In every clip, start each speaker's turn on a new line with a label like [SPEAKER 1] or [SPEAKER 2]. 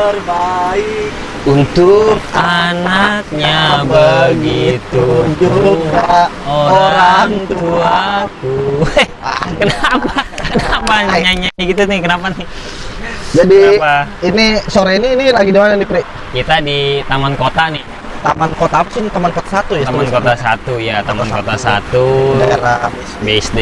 [SPEAKER 1] terbaik
[SPEAKER 2] untuk anaknya, begitu juga orang tuaku. Kenapa nyanyi gitu nih? Kenapa nih?
[SPEAKER 1] Jadi
[SPEAKER 2] Kenapa?
[SPEAKER 1] ini sore ini lagi di mana nih, Pri?
[SPEAKER 2] Kita di Taman Kota nih.
[SPEAKER 1] Taman Kota apa sih? Ini Taman Kota 1 ya?
[SPEAKER 2] Taman Kota 1 ya, Taman Kota 1
[SPEAKER 1] daerah
[SPEAKER 2] BSD.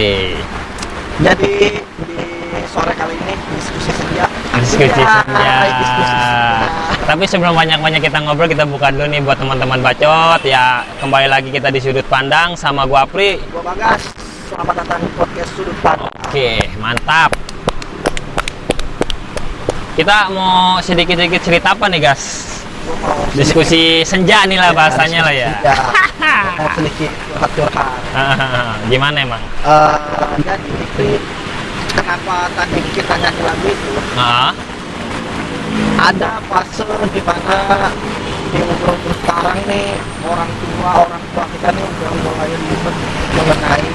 [SPEAKER 1] Jadi di sore kali ini diskusi senja.
[SPEAKER 2] Diskusi senja.
[SPEAKER 1] Diskusi senja.
[SPEAKER 2] Tapi sebelum banyak-banyak kita ngobrol, kita buka dulu nih buat teman-teman bacot ya. Kembali lagi kita di Sudut Pandang sama gua Apri.
[SPEAKER 1] Gua Bagas. Selamat datang di podcast Sudut Pandang.
[SPEAKER 2] Oke, mantap. Kita mau sedikit-sedikit cerita apa nih, Gas? Diskusi senja nih lah bahasanya lah ya.
[SPEAKER 1] Mau sedikit curhat-curhat.
[SPEAKER 2] Gimana emang?
[SPEAKER 1] Jadi kenapa tadi kita nyanyi lagu itu? Ada fase di mana di umur sekarang nih orang tua kita nih udah mulai ribet mengenai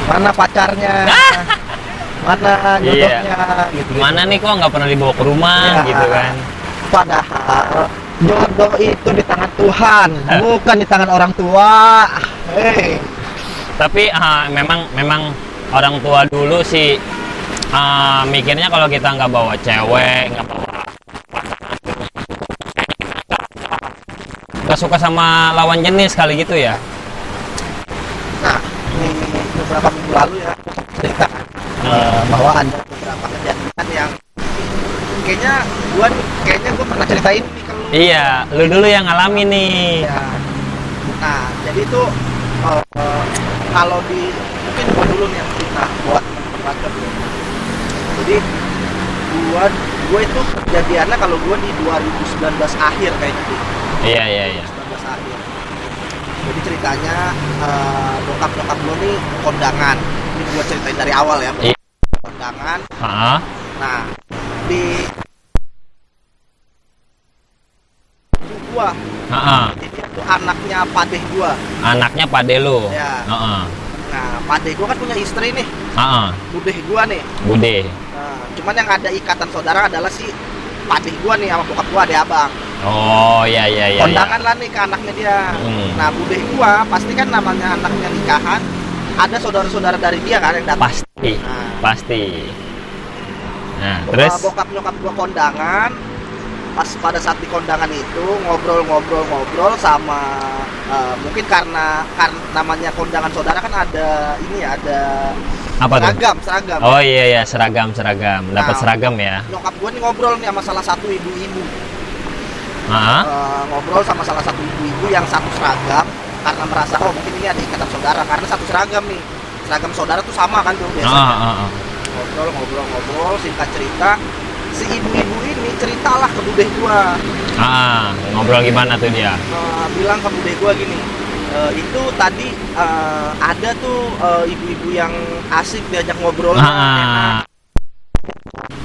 [SPEAKER 1] mana pacarnya, mana jodohnya, gitu.
[SPEAKER 2] Mana nih kok nggak pernah dibawa ke rumah
[SPEAKER 1] Ya,
[SPEAKER 2] gitu kan?
[SPEAKER 1] Padahal jodoh itu di tangan Tuhan, bukan di tangan orang tua.
[SPEAKER 2] Tapi memang orang tua dulu sih mikirnya kalau kita nggak bawa cewek, nggak suka sama lawan jenis kali gitu ya.
[SPEAKER 1] Nah, ini beberapa minggu lalu ya cerita bahwa ada beberapa kejadian yang kayaknya gue pernah ceritain nih kalau
[SPEAKER 2] Iya, lu dulu yang ngalamin nih.
[SPEAKER 1] ya. Nah, jadi itu kalau mungkin gue dulu nih yang cerita buat teman-teman dulu. Jadi gue itu kejadiannya kalau gue di 2019 akhir kayaknya tuh.
[SPEAKER 2] Iya.
[SPEAKER 1] 2019 akhir. Jadi ceritanya bokap gue nih kondangan. Ini gue ceritain dari awal ya.
[SPEAKER 2] Iya.
[SPEAKER 1] Kondangan. Nah, di gua. Jadi itu anaknya padeh gua.
[SPEAKER 2] Anaknya pade lu.
[SPEAKER 1] Ya. Nah, padeh gua kan punya istri nih. Budeh gua nih.
[SPEAKER 2] Bude.
[SPEAKER 1] Nah, cuman yang ada ikatan saudara adalah si padeh gua nih sama bokap gua, adek abang.
[SPEAKER 2] Oh, iya.
[SPEAKER 1] Kondangan lah nih ke anaknya dia. Nah, budeh gua pasti kan namanya anaknya nikahan, ada saudara-saudara dari dia kan yang datang.
[SPEAKER 2] Pasti. Nah, terus
[SPEAKER 1] Bokap nyokap gua kondangan. Pas pada saat di kondangan itu ngobrol sama mungkin karena namanya kondangan saudara kan ada ini ya, ada
[SPEAKER 2] apa
[SPEAKER 1] seragam.
[SPEAKER 2] Oh iya, seragam. Dapat seragam ya.
[SPEAKER 1] Nyokap gue nih ngobrol nih sama salah satu ibu-ibu. Ngobrol sama salah satu ibu-ibu yang satu seragam karena merasa mungkin ini ada ikatan saudara karena satu seragam nih. Seragam saudara tuh sama kan tuh biasanya. Ngobrol singkat cerita. Si ibu-ibu ini ceritalah ke budeh gua.
[SPEAKER 2] Ngobrol gimana tuh dia?
[SPEAKER 1] Bilang ke budeh gua gini, itu tadi ada tuh ibu-ibu yang asik diajak ngobrol,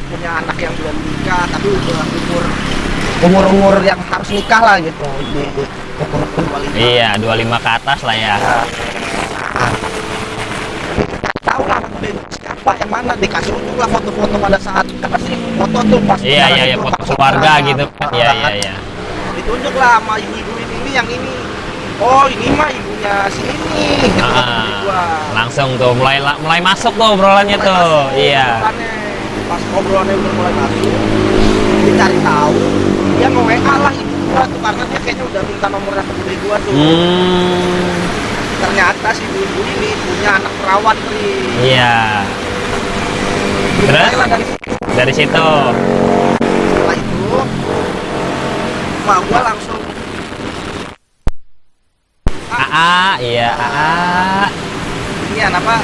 [SPEAKER 1] punya anak yang belum nikah tapi udah umur yang harus nikah lah gitu, di umur 25.
[SPEAKER 2] Iya, 25 ke atas lah ya.
[SPEAKER 1] Tahu lah siapa yang mana, dikasih unjuk lah foto-foto pada saat kasih foto tuh pas
[SPEAKER 2] iya foto keluarga gitu kan. Iya.
[SPEAKER 1] Ditunjuk lah sama ibu-ibu ini yang ini. Oh, ini mah ibunya si ini gitu.
[SPEAKER 2] Langsung tuh mulai masuk tuh obrolannya tuh. Iya.
[SPEAKER 1] Pas obrolannya udah mulai masuk, dicari tahu, dia nge-WA lah ibu gua tuh karena dia kayaknya udah minta nomornya ke ibu gua tuh. Ternyata si ibu ini punya anak perawan nih.
[SPEAKER 2] Iya. Terus dari situ.
[SPEAKER 1] Setelah itu, mak gua langsung
[SPEAKER 2] Iya.
[SPEAKER 1] Ini apa?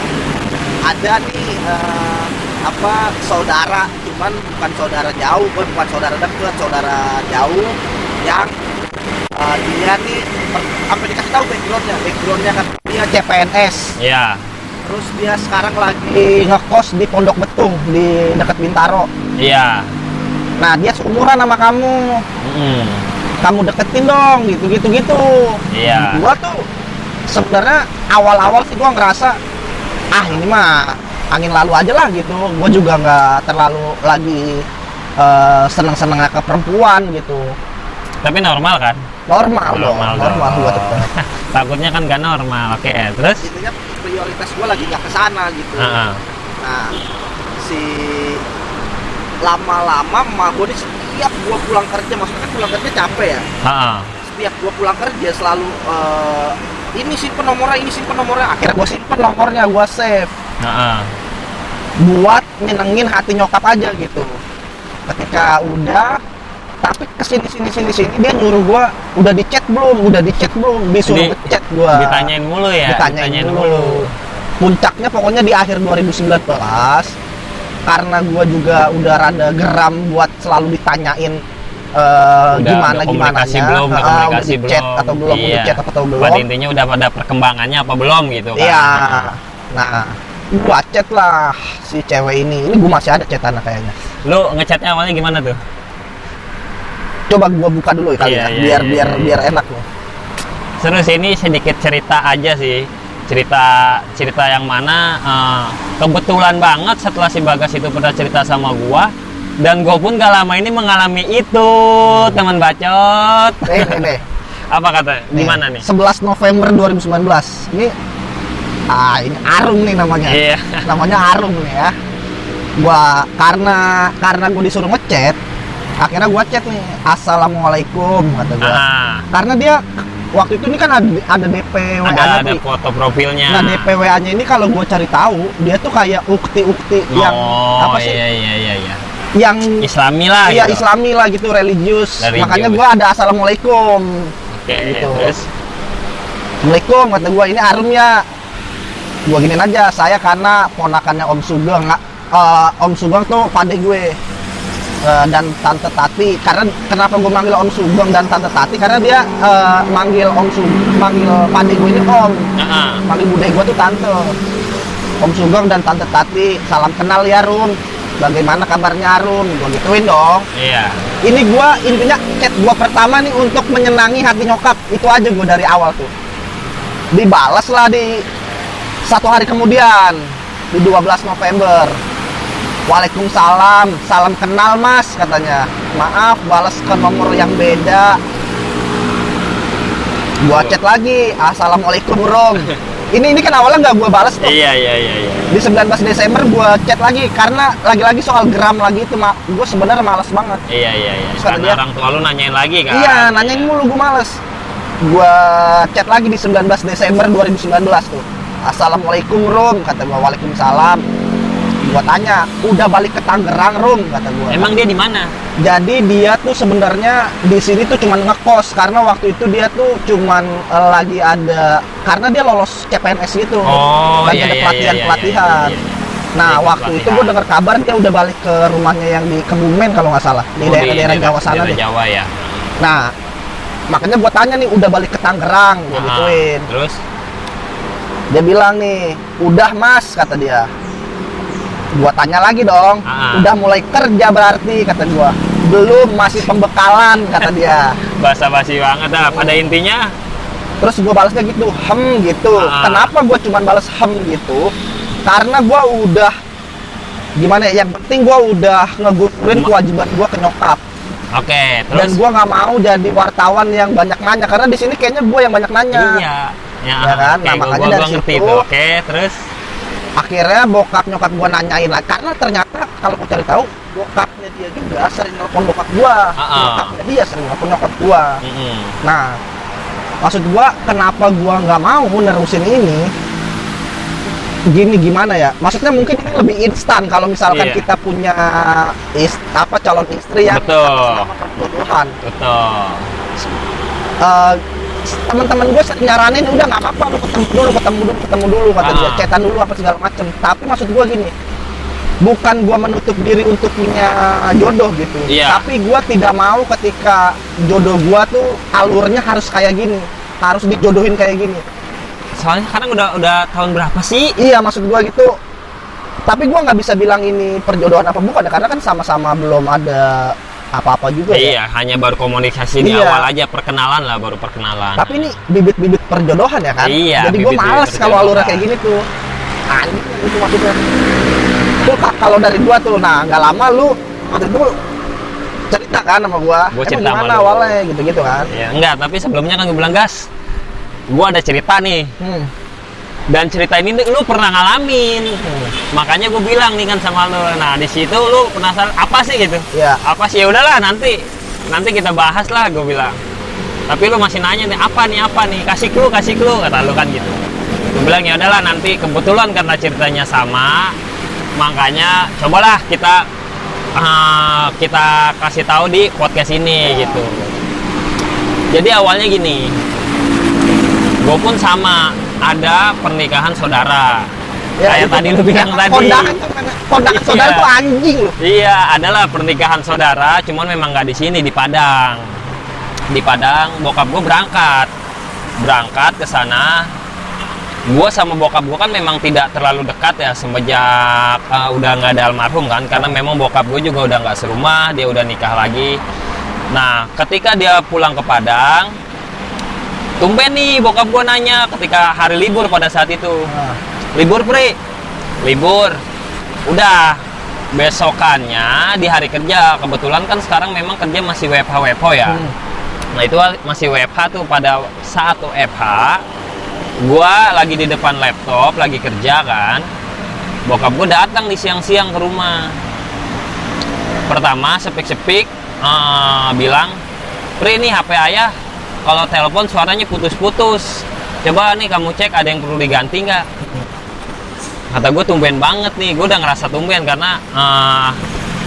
[SPEAKER 1] Ada nih saudara, cuman bukan saudara jauh, bukan saudara dekat, saudara jauh yang dia nih sampai dikasih tahu backgroundnya kan dia CPNS. Iya. Terus dia sekarang lagi ngekos di Pondok Betung di dekat Bintaro.
[SPEAKER 2] Iya.
[SPEAKER 1] Nah, dia seumuran sama kamu. Kamu deketin dong, gitu.
[SPEAKER 2] Iya.
[SPEAKER 1] Gua tuh sebenarnya awal-awal sih gua ngerasa ini mah angin lalu aja lah gitu. Gua juga nggak terlalu lagi senang-senangnya ke perempuan gitu.
[SPEAKER 2] Tapi normal kan?
[SPEAKER 1] Normal gua tetap.
[SPEAKER 2] Takutnya kan gak normal. Oke, terus?
[SPEAKER 1] Intinya prioritas gua lagi nggak ke sana gitu. Nah, si lama-lama emak gua nih setiap gua pulang kerja, maksudnya kan pulang kerja capek ya. Setiap gua pulang kerja selalu ini simpen nomornya. Akhirnya gua simpen nomornya, gua save. Buat nyenengin hati nyokap aja gitu. Ketika udah, tapi kesini dia nyuruh gua udah dichat belum, disuruh ngechat gua.
[SPEAKER 2] Ditanyain mulu ya.
[SPEAKER 1] Ditanyain mulu. Puncaknya pokoknya di akhir 2019 karena gua juga udah rada geram buat selalu ditanyain gimana
[SPEAKER 2] komunikasi belum,
[SPEAKER 1] udah dichat atau belum, dichat atau belum.
[SPEAKER 2] Pada intinya udah pada perkembangannya apa belum gitu kan.
[SPEAKER 1] Iya. Nah, gua chat lah si cewek ini gua masih ada chatannya kayaknya.
[SPEAKER 2] Lu ngechatnya awalnya gimana tuh?
[SPEAKER 1] Coba gua buka dulu kali biar enak loh.
[SPEAKER 2] Seru sih, ini sedikit cerita aja sih. Cerita yang mana kebetulan banget setelah si Bagas itu pernah cerita sama gua, dan gua pun gak lama ini mengalami itu, teman bacot.
[SPEAKER 1] Nih.
[SPEAKER 2] Apa kata? Gimana nih?
[SPEAKER 1] 11 November 2019. Ini Arum nih namanya.
[SPEAKER 2] Iya.
[SPEAKER 1] Namanya Arum nih ya. Gua karena gua disuruh ngechat, akhirnya gua chat nih, assalamualaikum kata gua. Karena dia waktu itu ini kan ada DP WA-nya,
[SPEAKER 2] ada foto profilnya.
[SPEAKER 1] Nah, DP WA-nya ini kalau gua cari tahu, dia tuh kayak ukti-ukti yang apa sih?
[SPEAKER 2] Iya.
[SPEAKER 1] Yang
[SPEAKER 2] Islami lah.
[SPEAKER 1] Iya,
[SPEAKER 2] gitu.
[SPEAKER 1] Islami lah gitu, religius. Makanya gua ada assalamualaikum.
[SPEAKER 2] Oke,
[SPEAKER 1] gitu.
[SPEAKER 2] Terus
[SPEAKER 1] Assalamualaikum kata gua, ini Arum ya. Gua giniin aja, saya karena ponakannya Om Sugeng. Om Sugeng tuh pade gue. Dan Tante Tati. Karena kenapa gue manggil Om Sugeng dan Tante Tati, karena dia manggil pade gue ini Om. Manggil bude gue tuh Tante. Om Sugeng dan Tante Tati, salam kenal ya Rum. Bagaimana kabarnya Rum? Gue gituin dong.
[SPEAKER 2] Iya.
[SPEAKER 1] Ini gue intinya chat gue pertama nih untuk menyenangi hati nyokap. Itu aja gue dari awal tuh. Dibalas lah di 1 hari kemudian, di 12 November. Waalaikumsalam, salam kenal mas katanya. Maaf, balas ke nomor yang beda. Gua chat lagi, assalamualaikum Rom. Ini kan awalnya nggak gua balas tuh.
[SPEAKER 2] Iya.
[SPEAKER 1] Di 19 Desember gua chat lagi karena lagi-lagi soal gram lagi itu, gua sebenarnya malas banget.
[SPEAKER 2] Iya. Karena orang tua lu nanyain lagi kan.
[SPEAKER 1] Iya, nanyain mulu, gua males. Gua chat lagi di 19 Desember 2019 tuh. Assalamualaikum Rom, kata gua. Waalaikumsalam. Gua tanya, udah balik ke Tangerang Rom, kata gua.
[SPEAKER 2] Emang dia di mana?
[SPEAKER 1] Jadi dia tuh sebenarnya di sini tuh cuman ngekos karena waktu itu dia tuh cuman lagi ada, karena dia lolos CPNS gitu. Lagi ada pelatihan. Nah, waktu itu gua dengar kabar dia udah balik ke rumahnya yang di Kebumen kalau nggak salah, di daerah Jawa sana deh.
[SPEAKER 2] Jawa ya.
[SPEAKER 1] Nah, makanya gua tanya nih, udah balik ke Tangerang, gua gituin.
[SPEAKER 2] Terus
[SPEAKER 1] dia bilang nih, udah mas, kata dia. Gua tanya lagi dong, udah mulai kerja berarti, kata gua. Belum, masih pembekalan, kata dia.
[SPEAKER 2] Basa-basi banget dah. Pada intinya.
[SPEAKER 1] Terus gua balasnya gitu, gitu. Kenapa gua cuma balas gitu? Karena gua udah, gimana ya, yang penting gua udah ngegugurin kewajiban gua ke nyokap.
[SPEAKER 2] Oke, terus?
[SPEAKER 1] Dan gua nggak mau jadi wartawan yang banyak nanya, karena di sini kayaknya gua yang banyak nanya.
[SPEAKER 2] Iya.
[SPEAKER 1] Ya kan? Nah, makanya dari situ.
[SPEAKER 2] Oke, terus?
[SPEAKER 1] Akhirnya bokap nyokap gua nanyain lah, karena ternyata kalau aku cari tahu bokapnya dia juga sering nelpon bokap gua, bokapnya dia sering nelpon nyokap gua. Nah, maksud gua kenapa gua nggak mau nerusin ini? Gimana ya? Maksudnya mungkin ini lebih instan kalau misalkan kita punya calon istri yang selama perjodohan.
[SPEAKER 2] Betul.
[SPEAKER 1] Teman-teman gue nyaranin, udah nggak apa-apa, lu ketemu dulu kata dia, chatan dulu apa segala macem. Tapi maksud gue gini, bukan gue menutup diri untuk punya jodoh gitu, tapi gue tidak mau ketika jodoh gue tuh alurnya harus kayak gini, harus dijodohin kayak gini.
[SPEAKER 2] Soalnya sekarang udah tahun berapa sih?
[SPEAKER 1] Iya, maksud gue gitu. Tapi gue nggak bisa bilang ini perjodohan apa bukan, karena kan sama-sama belum ada apa-apa juga.
[SPEAKER 2] Iya, hanya baru komunikasi di awal aja, perkenalan lah, baru perkenalan.
[SPEAKER 1] Tapi ini bibit-bibit perjodohan ya kan? Iya. Jadi gue males kalau alurnya kayak gini tuh. Anjing itu maksudnya. Tuh kalau dari gua tuh, nah nggak lama lu waktu itu cerita kan sama gua
[SPEAKER 2] cerita
[SPEAKER 1] gimana awalnya gitu-gitu kan.
[SPEAKER 2] Ya enggak, tapi sebelumnya kan gue bilang, gas, gua ada cerita nih. Dan cerita ini lu pernah ngalamin. Makanya gue bilang nih kan sama lu. Nah, di situ lu penasaran apa sih gitu?
[SPEAKER 1] Ya.
[SPEAKER 2] Apa sih? Ya udahlah, nanti kita bahas lah, gue bilang. Tapi lu masih nanya nih, apa nih? Kasih clue, kata lu kan gitu. Gue bilang ya udahlah, nanti kebetulan karena ceritanya sama, makanya cobalah kita kasih tahu di podcast ini gitu. Jadi awalnya gini, gue pun sama ada pernikahan saudara. Ya, kayak tadi lu bilang tadi.
[SPEAKER 1] Kondangan saudara tuh anjing loh.
[SPEAKER 2] Iya, adalah pernikahan saudara, cuman memang nggak di sini, di Padang. Di Padang, bokap gue berangkat ke sana. Gue sama bokap gue kan memang tidak terlalu dekat ya semenjak udah nggak ada almarhum kan, karena memang bokap gue juga udah nggak serumah, dia udah nikah lagi. Nah, ketika dia pulang ke Padang, tumben nih bokap gue nanya ketika hari libur pada saat itu. Libur, Pri? Libur. Udah, besokannya di hari kerja. Kebetulan kan sekarang memang kerja masih WFH ya. Nah, itu masih WFH tuh. Pada saat WFH, gue lagi di depan laptop, lagi kerja kan. Bokap gue datang di siang-siang ke rumah. Pertama, sepik-sepik, bilang, Pri, ini HP ayah kalau telepon suaranya putus-putus. Coba nih kamu cek ada yang perlu diganti nggak? Kata gue tumben banget nih, gue udah ngerasa tumben karena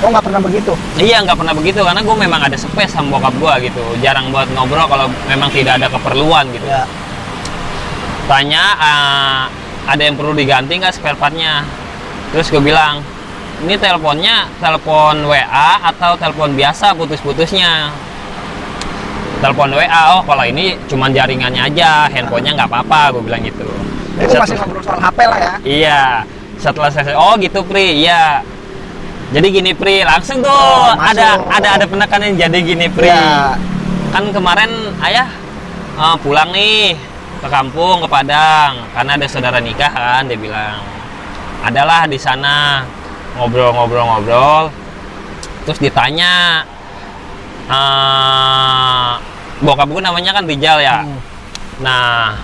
[SPEAKER 1] Oh, nggak pernah begitu?
[SPEAKER 2] Iya, nggak pernah begitu karena gue memang ada space sama bokap gue gitu. Jarang buat ngobrol kalau memang tidak ada keperluan gitu.
[SPEAKER 1] Ya.
[SPEAKER 2] Tanya ada yang perlu diganti nggak spare partnya? Terus gue bilang, ini teleponnya telepon WA atau telepon biasa putus-putusnya? Telepon WA, oh kalau ini cuman jaringannya aja, handphonenya nggak apa-apa, gue bilang gitu.
[SPEAKER 1] Itu masih ngobrol soal HP lah ya?
[SPEAKER 2] Iya, setelah saya, oh gitu Pri, iya. Jadi gini Pri, langsung tuh ada penekanan, jadi gini Pri.
[SPEAKER 1] Ya.
[SPEAKER 2] Kan kemarin ayah pulang nih ke kampung, ke Padang, karena ada saudara nikah kan, dia bilang. Adalah di sana ngobrol-ngobrol, terus ditanya, bokap gue namanya kan Rijal ya. Nah,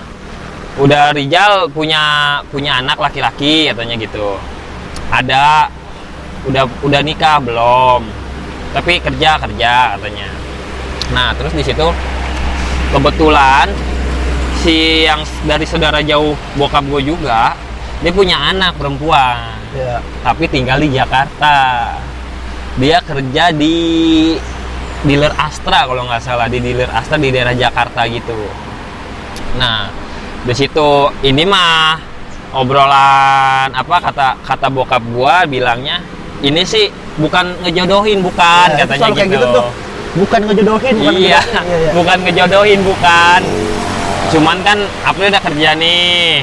[SPEAKER 2] udah Rijal punya anak laki-laki katanya gitu. Ada udah nikah belum? Tapi kerja katanya. Nah, terus di situ kebetulan si yang dari saudara jauh bokap gue juga, dia punya anak perempuan.
[SPEAKER 1] Ya. Tapi
[SPEAKER 2] tinggal di Jakarta. Dia kerja di dealer Astra kalau nggak salah, di dealer Astra di daerah Jakarta gitu. Nah, di situ ini mah obrolan apa kata bokap gua bilangnya, ini sih bukan ngejodohin, bukan
[SPEAKER 1] ya,
[SPEAKER 2] katanya gitu.
[SPEAKER 1] Kayak gitu tuh. Bukan ngejodohin, bukan
[SPEAKER 2] iya,
[SPEAKER 1] ngejodohin.
[SPEAKER 2] bukan ngejodohin, bukan. Cuman kan April udah kerja nih.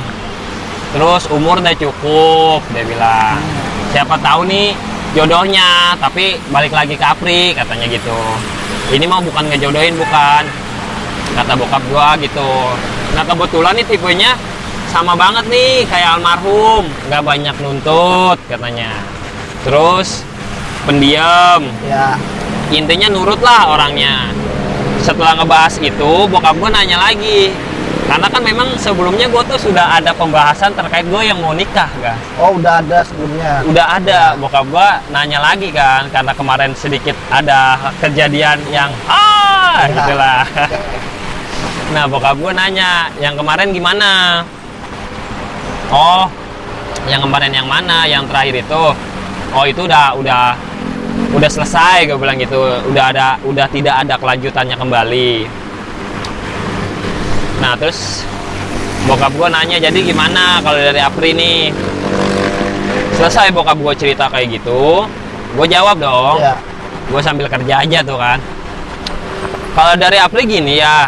[SPEAKER 2] Terus umur udah cukup, dia bilang. Siapa tahu nih jodohnya, tapi balik lagi ke Apri katanya gitu. Ini mau bukan ngejodohin, bukan, kata bokap gua gitu. Nah, kebetulan nih tipenya sama banget nih kayak almarhum, nggak banyak nuntut katanya. Terus pendiam
[SPEAKER 1] ya.
[SPEAKER 2] Intinya nurut lah orangnya. Setelah ngebahas itu, bokap gua nanya lagi, karena kan memang sebelumnya gue tuh sudah ada pembahasan terkait gue yang mau nikah, guys.
[SPEAKER 1] Oh, udah ada sebelumnya?
[SPEAKER 2] Udah ada. Bokap gue nanya lagi kan, karena kemarin sedikit ada kejadian yang gitulah. Nah, bokap gue nanya, yang kemarin gimana? Oh, yang kemarin yang mana? Yang terakhir itu? Oh, itu udah selesai, gue bilang gitu. Udah tidak ada kelanjutannya kembali. Nah, terus bokap gue nanya, jadi gimana kalau dari Apri nih? Selesai bokap gue cerita kayak gitu, gue jawab dong.
[SPEAKER 1] Ya.
[SPEAKER 2] Gue sambil kerja aja tuh kan. Kalau dari Apri gini ya,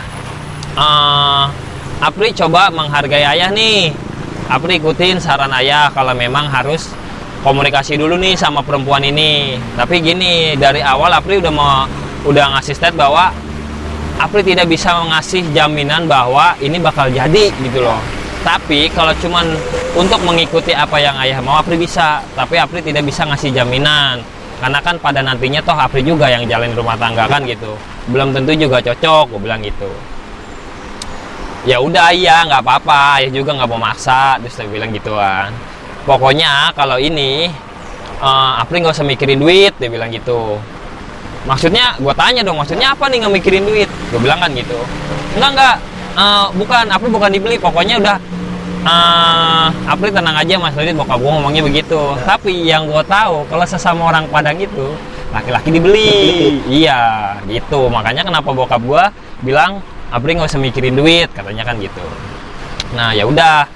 [SPEAKER 2] Apri coba menghargai ayah nih. Apri ikutin saran ayah kalau memang harus komunikasi dulu nih sama perempuan ini. Tapi gini, dari awal Apri udah ngasih state bahwa Apri tidak bisa ngasih jaminan bahwa ini bakal jadi gitu loh. Tapi kalau cuman untuk mengikuti apa yang ayah mau, Apri bisa. Tapi Apri tidak bisa ngasih jaminan. karena kan pada nantinya toh Apri juga yang jalin rumah tangga kan gitu, belum tentu juga cocok, gue bilang gitu. Ya udah iya nggak apa-apa, ya juga nggak mau maksa, terus dia bilang gituan. Pokoknya kalau ini Apri nggak usah mikirin duit, dia bilang gitu. Maksudnya gue tanya dong, maksudnya apa nih nggak mikirin duit? Gue bilang kan gitu. Enggak, bukan, Apri bukan dibeli, pokoknya udah Apri tenang aja Mas Lidit, bokap gue ngomongnya begitu. Tapi yang gue tahu kalau sesama orang Padang itu laki-laki dibeli. Iya gitu, makanya kenapa bokap gue bilang Apri nggak usah mikirin duit, katanya kan gitu. Nah ya udah,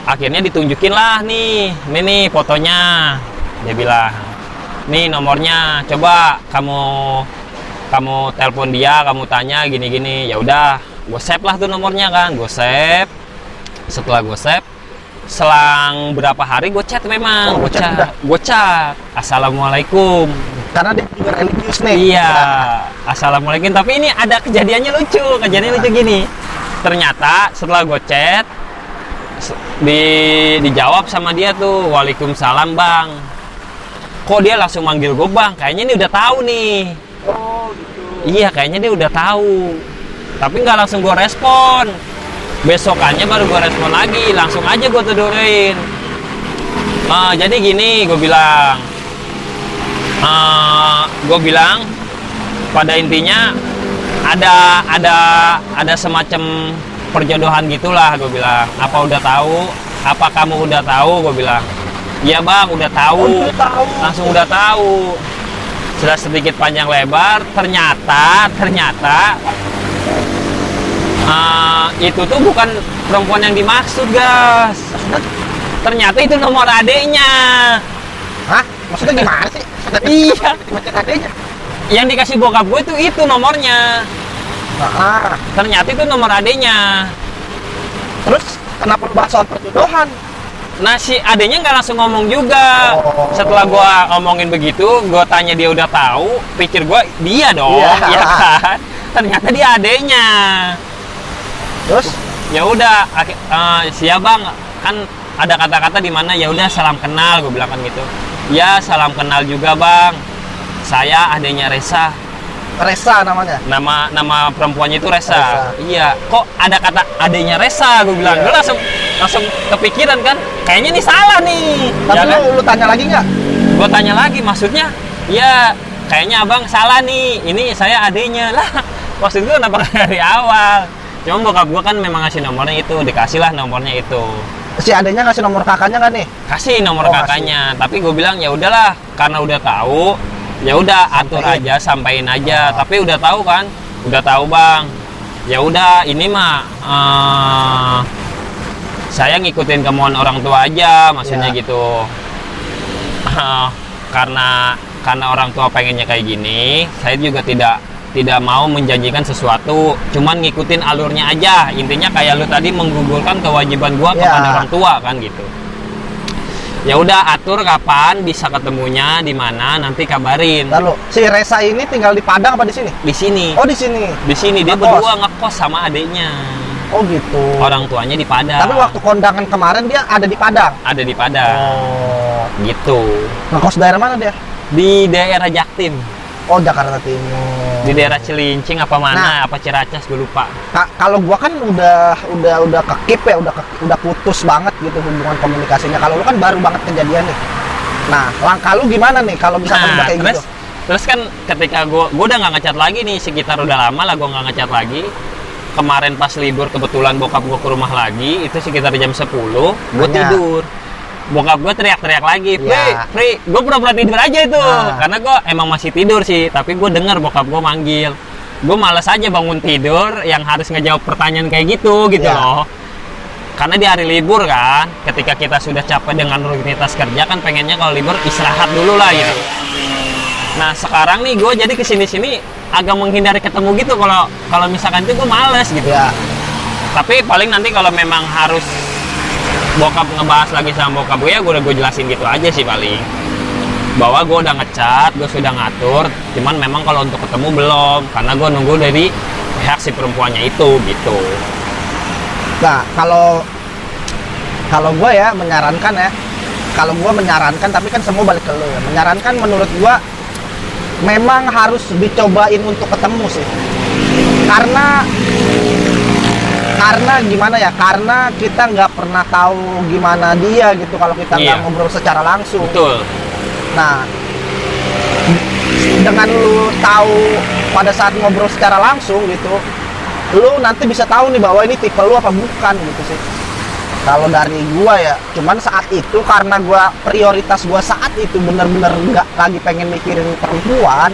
[SPEAKER 2] akhirnya ditunjukin lah nih, ini nih fotonya. Dia bilang, nih nomornya, coba kamu telepon dia, kamu tanya gini-gini. Ya udah, gue save lah tuh nomornya kan, gue save. Setelah gue save, selang berapa hari gue chat memang, gue chat, assalamualaikum.
[SPEAKER 1] Karena dia juga religius nih.
[SPEAKER 2] Iya, assalamualaikum. Tapi ini ada kejadiannya lucu gini. Ternyata setelah gue chat, dijawab sama dia tuh, waalaikumsalam bang. Kok dia langsung manggil gue bang? Kayaknya ini udah tahu nih.
[SPEAKER 1] Oh gitu.
[SPEAKER 2] Iya, kayaknya dia udah tahu. Tapi nggak langsung gue respon. Besokannya baru gue respon lagi, langsung aja gue tidurin. Jadi gini, gue bilang, pada intinya ada semacam perjodohan gitulah, gue bilang. Apa udah tahu? Apa kamu udah tahu? Gue bilang. Iya bang, udah tahu. Langsung udah tahu. Sudah sedikit panjang lebar, ternyata itu tuh bukan perempuan yang dimaksud, guys. Ternyata itu nomor adeknya.
[SPEAKER 1] Hah? Maksudnya gimana sih?
[SPEAKER 2] Iya.
[SPEAKER 1] Macam adeknya.
[SPEAKER 2] Yang dikasih bokap gue itu nomornya. Ternyata itu nomor adeknya.
[SPEAKER 1] Terus kenapa bahas soal perjodohan?
[SPEAKER 2] Nah si adeknya nggak langsung ngomong juga. Setelah gue ngomongin begitu, gue tanya dia udah tahu, pikir gue dia dong, ya kan? Ternyata dia adeknya.
[SPEAKER 1] Terus
[SPEAKER 2] ya udah, siap bang, kan ada kata-kata di mana ya udah salam kenal, gue bilang kan gitu. Ya salam kenal juga bang, saya adeknya Resa.
[SPEAKER 1] Resa namanya?
[SPEAKER 2] Nama perempuannya itu Resa. Iya, kok ada kata adeknya Resa, gue bilang. Gue langsung kepikiran kan, kayaknya ini salah nih.
[SPEAKER 1] Tapi
[SPEAKER 2] ya kan?
[SPEAKER 1] lu tanya lagi nggak?
[SPEAKER 2] Gue tanya lagi, maksudnya ya kayaknya abang salah nih, ini saya adeknya lah. Maksud gue kenapa dari awal? Cuma bokap gue kan memang ngasih nomornya itu, dikasih lah nomornya itu.
[SPEAKER 1] Si adeknya ngasih nomor kakaknya nggak nih?
[SPEAKER 2] Kasih nomor kakaknya, tapi gue bilang ya udahlah, karena udah tahu, ya udah atur aja, sampein aja. Tapi udah tahu kan, udah tahu bang. Ya udah, ini mah saya ngikutin kemauan orang tua aja, maksudnya gitu. Karena orang tua pengennya kayak gini, saya juga tidak mau menjanjikan sesuatu, cuman ngikutin alurnya aja. Intinya kayak lu tadi menggugurkan kewajiban gua kepada orang tua kan gitu. Ya udah, atur kapan bisa ketemunya, di mana, nanti kabarin.
[SPEAKER 1] Lalu si Resa ini tinggal di Padang apa di sini?
[SPEAKER 2] Di sini.
[SPEAKER 1] Oh di sini.
[SPEAKER 2] Di sini dia berdua ngekos sama adiknya.
[SPEAKER 1] Oh gitu.
[SPEAKER 2] Orang tuanya di Padang.
[SPEAKER 1] Tapi waktu kondangan kemarin dia ada di Padang.
[SPEAKER 2] Ada di Padang.
[SPEAKER 1] Oh.
[SPEAKER 2] Gitu.
[SPEAKER 1] Ngekos daerah mana dia?
[SPEAKER 2] Di daerah Jaktim.
[SPEAKER 1] Oh Jakarta Timur.
[SPEAKER 2] Di daerah Cilincing apa mana? Apa Ciracas, gue lupa.
[SPEAKER 1] Kalau gua kan udah kekip ya, udah putus banget gitu hubungan komunikasinya. Kalau lu kan baru banget kejadian nih. Nah, langkah lu gimana nih kalau misalkan udah kayak gitu?
[SPEAKER 2] Terus kan ketika gua udah nggak ngechat lagi nih, sekitar udah lama lah gua nggak ngechat lagi. Kemarin pas libur kebetulan bokap gua ke rumah lagi, itu sekitar jam 10, gua tidur. Bokap gue teriak-teriak lagi, Pri, gue pura-pura tidur aja itu, karena gue emang masih tidur sih, tapi gue dengar bokap gue manggil. Gue males aja bangun tidur, yang harus ngejawab pertanyaan kayak gitu loh. Karena di hari libur kan, ketika kita sudah capek dengan rutinitas kerja kan pengennya kalau libur istirahat dulu lah gitu. Nah sekarang nih gue jadi kesini-sini agak menghindari ketemu gitu, kalau misalkan itu gue males gitu. Tapi paling nanti kalau memang harus bokap ngebahas lagi sama bokap gue, ya gue jelasin gitu aja sih paling, bahwa gue udah ngechat, gue sudah ngatur, cuman memang kalau untuk ketemu belum, karena gue nunggu dari pihak si perempuannya itu gitu.
[SPEAKER 1] Nah kalau gue ya menyarankan ya, kalau gua menyarankan, tapi kan semua balik ke lu ya. Menyarankan menurut gua memang harus dicobain untuk ketemu sih. Karena gimana ya? Karena kita nggak pernah tahu gimana dia gitu kalau kita nggak ngobrol secara langsung.
[SPEAKER 2] Betul.
[SPEAKER 1] Nah, dengan lu tahu pada saat ngobrol secara langsung gitu, lu nanti bisa tahu nih bahwa ini tipe lu apa bukan gitu sih. Kalau dari gua ya, cuman saat itu karena gua prioritas gua saat itu bener-bener nggak lagi pengen mikirin perempuan,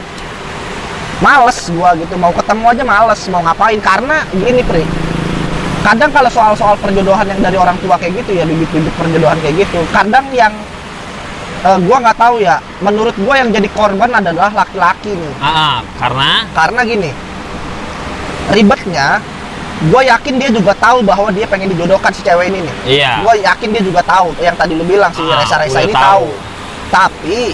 [SPEAKER 1] males gua gitu, mau ketemu aja males, mau ngapain. Karena gini Pri, kadang kalau soal-soal perjodohan yang dari orang tua kayak gitu ya, bibit-bibit perjodohan kayak gitu, kadang yang gua nggak tahu ya, menurut gua yang jadi korban adalah laki-laki nih. Karena gini, ribetnya gue yakin dia juga tahu bahwa dia pengen dijodohkan si cewek ini nih.
[SPEAKER 2] Iya.
[SPEAKER 1] Gue yakin dia juga tahu, yang tadi lu bilang si Resa-Resa ini tahu. Tapi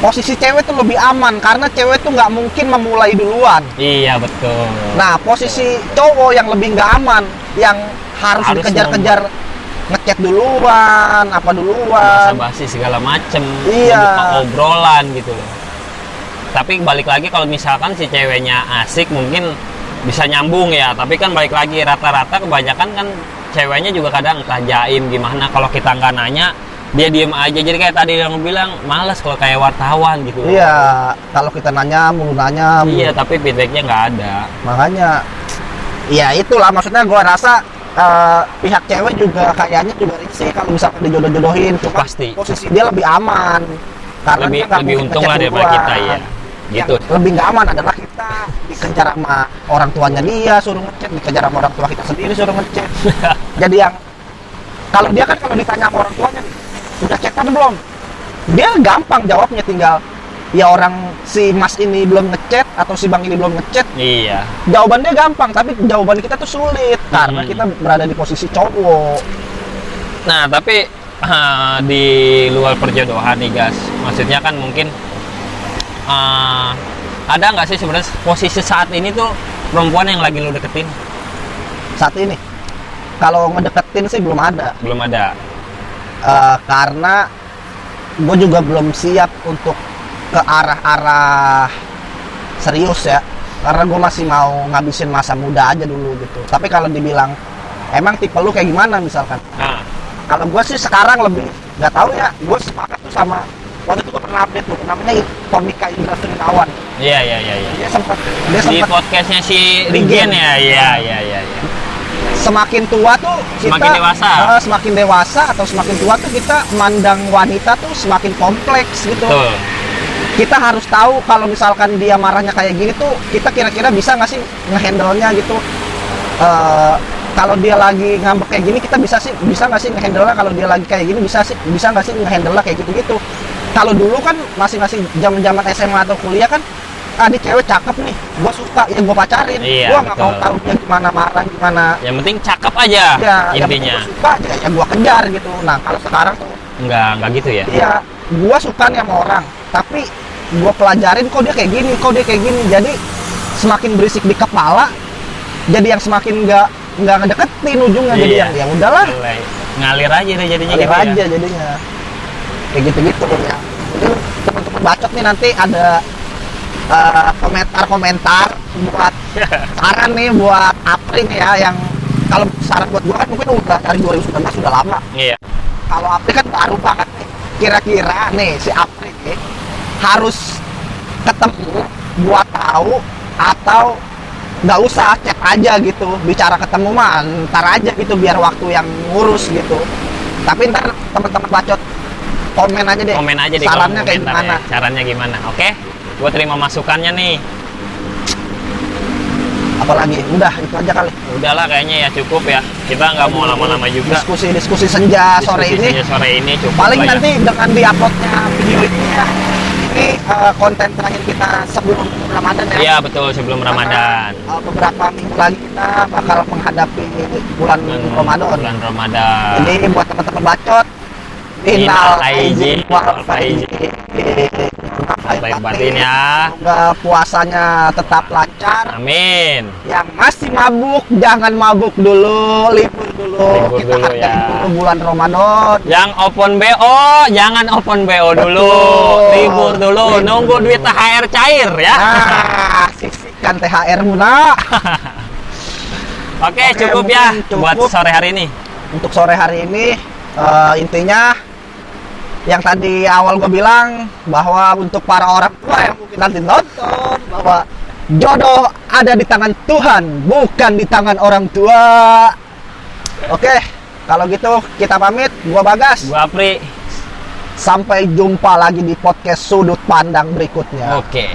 [SPEAKER 1] posisi cewek tuh lebih aman karena cewek tuh nggak mungkin memulai duluan.
[SPEAKER 2] Iya betul.
[SPEAKER 1] Nah posisi cowok yang lebih nggak aman, yang harus dikejar-kejar, ngechat duluan, apa duluan,
[SPEAKER 2] basa-basi segala macem,
[SPEAKER 1] iya,
[SPEAKER 2] obrolan gitu loh. Tapi balik lagi kalau misalkan si ceweknya asik mungkin bisa nyambung ya, tapi kan balik lagi rata-rata kebanyakan kan ceweknya juga kadang entah jaim gimana, kalau kita nggak nanya dia diem aja, jadi kayak tadi yang bilang males kalau kayak wartawan gitu.
[SPEAKER 1] Iya, kalau kita nanya mulu nanya mulu.
[SPEAKER 2] Iya, tapi feedbacknya nggak ada.
[SPEAKER 1] Makanya ya itulah maksudnya, gua rasa pihak cewek juga kayaknya juga risih kalau misalkan dijodoh-jodohin.
[SPEAKER 2] Pasti
[SPEAKER 1] posisi dia lebih aman karena
[SPEAKER 2] lebih untung lah daripada kita ya. Gitu.
[SPEAKER 1] Yang lebih nggak aman adalah kita dikejar sama orang tuanya dia suruh ngechat, dikejar sama orang tua kita sendiri suruh ngechat. Jadi yang kalau dia kan kalau ditanya sama orang tuanya, udah chatan belum? Dia gampang jawabnya, tinggal ya orang si Mas ini belum ngechat atau si Bang ini belum ngechat.
[SPEAKER 2] Iya.
[SPEAKER 1] Jawaban dia gampang, tapi jawaban kita tuh sulit karena kita berada di posisi cowok.
[SPEAKER 2] Nah, tapi di luar perjodohan nih, guys. Maksudnya kan mungkin ada nggak sih sebenarnya posisi saat ini tuh perempuan yang lagi lo deketin?
[SPEAKER 1] Saat ini kalau ngedeketin sih belum ada. Karena gue juga belum siap untuk ke arah-arah serius ya, karena gue masih mau ngabisin masa muda aja dulu gitu. Tapi kalau dibilang emang tipe lu kayak gimana misalkan, kalau gue sih sekarang lebih nggak tahu ya. Gue sepakat tuh sama waktu itu gue pernah update tuh, namanya Tomika Indra Trinawan.
[SPEAKER 2] Iya.
[SPEAKER 1] Dia sempat
[SPEAKER 2] di podcastnya si Rigen ya. Iya.
[SPEAKER 1] Semakin tua tuh kita semakin dewasa atau semakin tua tuh kita mandang wanita tuh semakin kompleks gitu.
[SPEAKER 2] Betul.
[SPEAKER 1] Kita harus tahu kalau misalkan dia marahnya kayak gini tuh kita kira-kira bisa nggak sih ngehandle-nya gitu. Kalau dia lagi ngambek kayak gini kita bisa nggak sih ngehandle-nya, kalau dia lagi kayak gini bisa nggak sih ngehandle-nya kayak gitu. Kalau dulu kan masing-masing zaman SMA atau kuliah kan, ini cewek cakep nih, gua suka, ya gua pacarin.
[SPEAKER 2] Iya,
[SPEAKER 1] gua nggak mau tahu dia gimana marah, gimana.
[SPEAKER 2] Yang penting cakep aja
[SPEAKER 1] ya,
[SPEAKER 2] intinya.
[SPEAKER 1] Gua suka aja, ya gua kejar gitu. Nah kalau sekarang tuh
[SPEAKER 2] nggak gitu ya.
[SPEAKER 1] Iya, gua suka nih sama orang, tapi gua pelajarin kok dia kayak gini. Jadi semakin berisik di kepala, jadi yang semakin nggak ngedeketin ujungnya. Jadi yang ya udahlah,
[SPEAKER 2] ngalir aja deh jadinya.
[SPEAKER 1] Jadinya kayak gitu ya. Jadi teman-teman bacot nih nanti ada komentar buat saran nih buat Apri nih ya, yang kalau saran buat gua kan mungkin udah dari 2019 sudah lama.
[SPEAKER 2] Iya.
[SPEAKER 1] Kalau Apri kan baru banget nih. Kira-kira nih si Apri nih harus ketemu buat tahu atau nggak usah chat aja gitu, bicara ketemu mah ntar aja gitu biar waktu yang ngurus gitu. Tapi ntar teman-teman bacot komen aja deh sarannya kayak gimana,
[SPEAKER 2] caranya gimana. Oke, gue terima masukannya nih.
[SPEAKER 1] Apalagi udah itu aja kali.
[SPEAKER 2] Udahlah kayaknya ya, cukup ya, kita nggak mau lama-lama juga.
[SPEAKER 1] Diskusi senja sore ini
[SPEAKER 2] cukup
[SPEAKER 1] paling
[SPEAKER 2] ya.
[SPEAKER 1] Nanti dengan diuploadnya video ini konten terakhir kita sebelum Ramadan ya.
[SPEAKER 2] Iya betul, sebelum Ramadan.
[SPEAKER 1] Beberapa minggu lagi kita bakal menghadapi bulan Ramadan. Jadi buat teman-teman bacot, Innal aizin wal faizin.
[SPEAKER 2] lahir batin ya.
[SPEAKER 1] Semoga puasanya tetap lancar.
[SPEAKER 2] Amin.
[SPEAKER 1] Yang masih mabuk jangan mabuk dulu, libur dulu.
[SPEAKER 2] Libur
[SPEAKER 1] Kita
[SPEAKER 2] dulu
[SPEAKER 1] hargai
[SPEAKER 2] ya.
[SPEAKER 1] dulu bulan Ramadan.
[SPEAKER 2] Yang open BO jangan open BO dulu.
[SPEAKER 1] Betul.
[SPEAKER 2] Libur dulu, nunggu duit THR cair ya.
[SPEAKER 1] Nah, sisihkan THR mula.
[SPEAKER 2] Oke, cukup ya
[SPEAKER 1] cukup.
[SPEAKER 2] buat sore hari ini.
[SPEAKER 1] Untuk sore hari ini intinya yang tadi awal gue bilang bahwa untuk para orang tua yang mungkin nanti nonton bahwa jodoh ada di tangan Tuhan, bukan di tangan orang tua. Oke, kalau gitu kita pamit. Gua Bagas.
[SPEAKER 2] Gua Apri.
[SPEAKER 1] Sampai jumpa lagi di podcast Sudut Pandang berikutnya.
[SPEAKER 2] Oke.